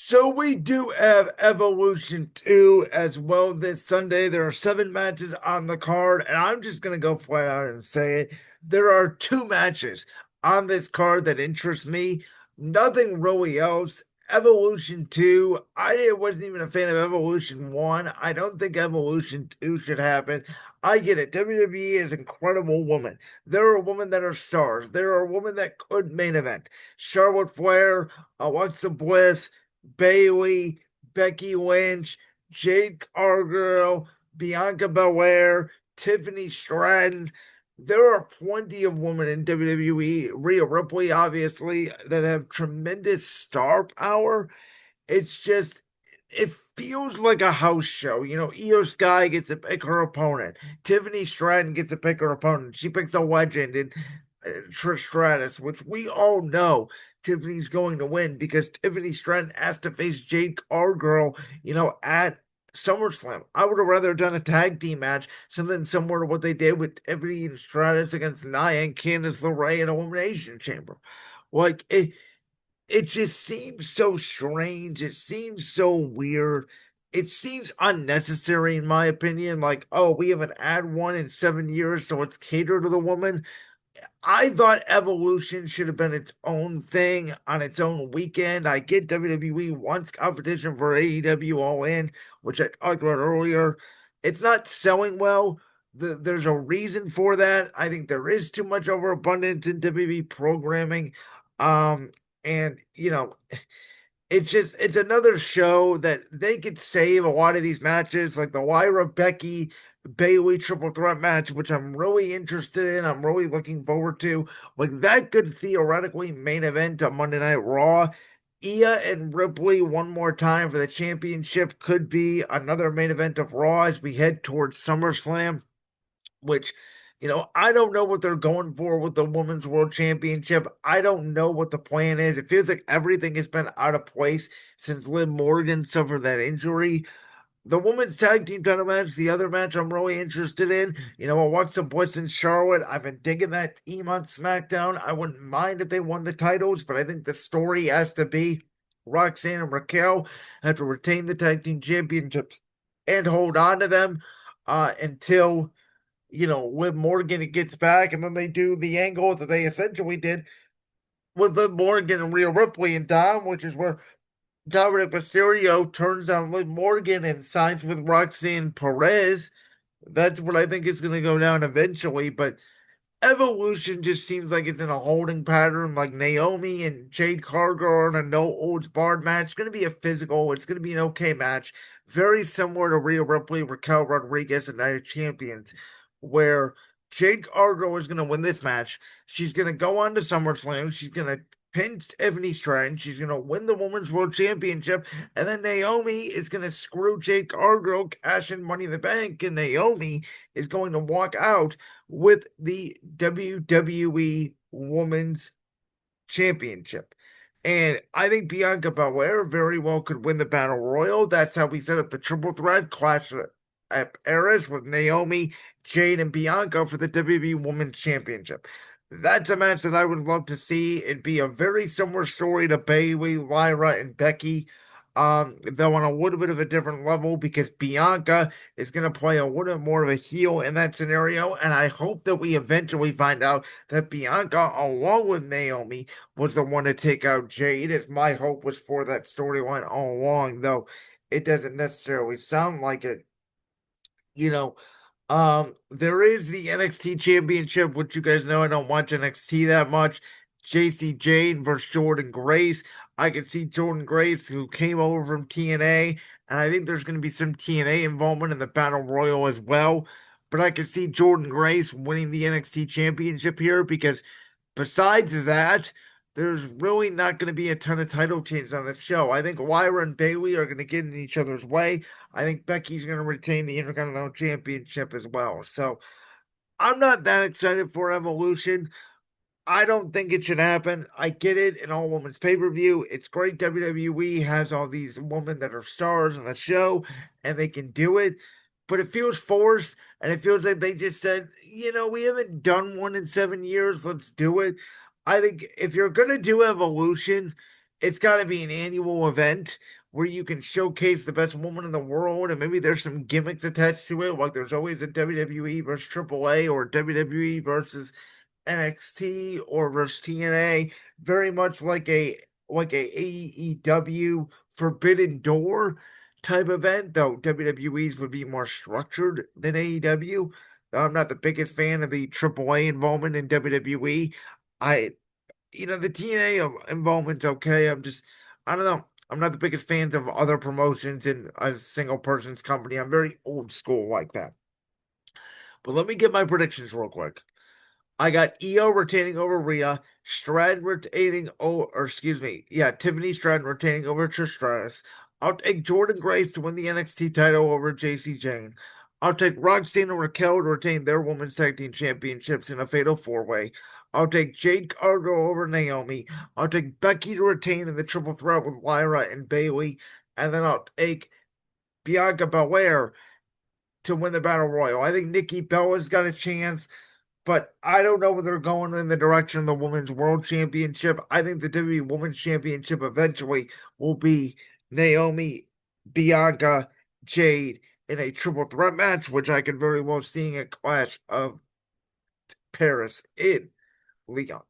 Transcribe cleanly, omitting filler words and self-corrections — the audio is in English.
So we do have Evolution 2 as well this Sunday. There are 7 matches on the card, and I'm just gonna go flat out and say it. There are 2 matches on this card that interest me. Nothing really else. Evolution 2, I wasn't even a fan of Evolution 1. I don't think Evolution 2 should happen. I get it. WWE is an incredible woman. There are women that are stars. There are women that could main event. Charlotte Flair, Alexa Bliss, Bailey, Becky Lynch, Jade Cargill, Bianca Belair, Tiffany Stratton. There are plenty of women in WWE, Rhea Ripley, obviously, that have tremendous star power. It's just, it feels like a house show. Io Sky gets to pick her opponent. Tiffany Stratton gets to pick her opponent. She picks a legend in Trish Stratus, which we all know Tiffany's going to win because Tiffany Stratton has to face Jade Cargill, at SummerSlam. I would have rather done a tag team match, something similar to what they did with Tiffany and Stratus against Nia and Candice LeRae in Elimination Chamber. Like it just seems so strange. It seems so weird. It seems unnecessary, in my opinion. Like, oh, we haven't had one in 7 years, so it's catered to the woman. I thought Evolution should have been its own thing on its own weekend. I get WWE wants competition for AEW All In, which I talked about earlier. It's not selling well. There's a reason for that. I think there is too much overabundance in WWE programming. Um, and it's another show that they could save a lot of these matches, like the Lyra Becky Bailey triple threat match, which I'm really interested in. I'm really looking forward to. Like that could theoretically main event on Monday Night Raw. Ia and Ripley one more time for the championship could be another main event of Raw as we head towards SummerSlam, which I don't know what they're going for with the Women's World Championship. I don't know what the plan is. It feels like everything has been out of place since Liv Morgan suffered that injury. The women's tag team title match, the other match I'm really interested in. Alexa Bliss and Charlotte. I've been digging that team on SmackDown. I wouldn't mind if they won the titles, but I think the story has to be Roxanne and Raquel have to retain the tag team championships and hold on to them until Liv Morgan gets back, and then they do the angle that they essentially did with Liv Morgan and Rhea Ripley and Dom, which is where Dominic Mysterio turns on Liv Morgan and signs with Roxanne Perez. That's what I think is going to go down eventually. But Evolution just seems like it's in a holding pattern, like Naomi and Jade Cargill in a no holds barred match. It's going to be a physical. It's going to be an okay match, very similar to Rhea Ripley, Raquel Rodriguez, and Night of Champions, where Jade Cargill is going to win this match. She's going to go on to SummerSlam. She's going to pin Tiffany Stratton. She's going to win the Women's World Championship. And then Naomi is going to screw Jade Cargill, cash in Money in the Bank. And Naomi is going to walk out with the WWE Women's Championship. And I think Bianca Belair very well could win the Battle Royal. That's how we set up the triple threat clash at Paris with Naomi, Jade, and Bianca for the WWE Women's Championship. That's a match that I would love to see. It'd be a very similar story to Bayley, Lyra, and Becky. Though on a little bit of a different level because Bianca is going to play a little more of a heel in that scenario. And I hope that we eventually find out that Bianca, along with Naomi, was the one to take out Jade, as my hope was for that storyline all along, though it doesn't necessarily sound like it. You know, there is the NXT Championship, which you guys know I don't watch NXT that much. JC Jane versus Jordan Grace. I can see Jordan Grace, who came over from TNA, and I think there's going to be some TNA involvement in the Battle Royal as well. But I can see Jordan Grace winning the NXT Championship here because besides that, there's really not going to be a ton of title changes on the show. I think Lyra and Bailey are going to get in each other's way. I think Becky's going to retain the Intercontinental Championship as well. So I'm not that excited for Evolution. I don't think it should happen. I get it in all women's pay per view. It's great WWE has all these women that are stars on the show and they can do it, but it feels forced and it feels like they just said, we haven't done one in 7 years. Let's do it. I think if you're going to do Evolution, it's got to be an annual event where you can showcase the best woman in the world, and maybe there's some gimmicks attached to it, like there's always a WWE versus AAA or WWE versus NXT or versus TNA, very much like a AEW Forbidden Door type event, though WWE's would be more structured than AEW. I'm not the biggest fan of the AAA involvement in WWE. I, the TNA involvement's okay. I don't know. I'm not the biggest fans of other promotions in a single person's company. I'm very old school like that. But let me get my predictions real quick. I got Io retaining over Rhea, Stratton retaining or excuse me, yeah, Tiffany Stratton retaining over Trish Stratus. I'll take Jordan Grace to win the NXT title over JC Jane. I'll take Roxanne and Raquel to retain their women's tag team championships in a fatal four-way. I'll take Jade Cargill over Naomi. I'll take Becky to retain in the triple threat with Lyra and Bayley. And then I'll take Bianca Belair to win the Battle Royal. I think Nikki Bella's got a chance, but I don't know if they're going in the direction of the Women's World Championship. I think the WWE Women's Championship eventually will be Naomi, Bianca, Jade in a triple threat match, which I can very well see a Clash of Paris in Leon.